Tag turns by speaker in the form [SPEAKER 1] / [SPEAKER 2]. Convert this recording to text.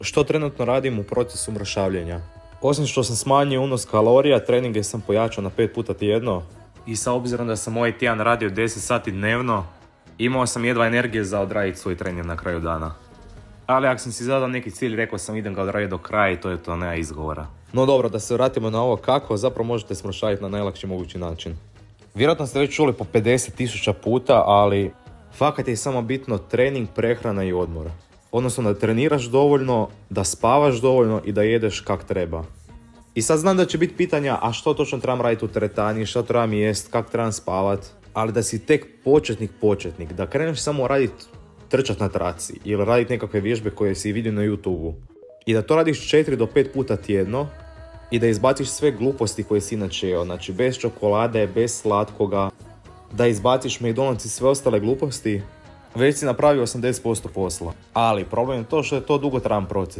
[SPEAKER 1] Što trenutno radim u procesu mršavljenja? Osim što sam smanjio unos kalorija, treninge sam pojačao na 5 puta tjedno. I sa obzirom da sam ovaj tjedan radio 10 sati dnevno, imao sam jedva energije za odraditi svoj trening na kraju dana. Ali ako sam si zadao neki cilj, rekao sam idem ga odraditi do kraja i to je to, nema izgovora. No dobro, da se vratimo na ovo kako, zapravo možete smršaviti na najlakši mogući način. Vjerojatno ste već čuli po 50.000 puta, ali fakat je samo bitno trening, prehrana i odmor. Odnosno da treniraš dovoljno, da spavaš dovoljno i da jedeš kak treba. I sad znam da će biti pitanja, a što točno trebam raditi u teretani, što trebam jest, kak trebam spavat. Ali da si tek početnik, da kreneš samo raditi trčat na traci ili raditi nekakve vježbe koje si vidio na YouTubeu. I da to radiš 4 do 5 puta tjedno i da izbaciš sve gluposti koje si inače jeo, znači bez čokolade, bez slatkoga, da izbaciš McDonald's i sve ostale gluposti, već si napravio 80% posla. Ali problem je to što je to dugotrajan proces.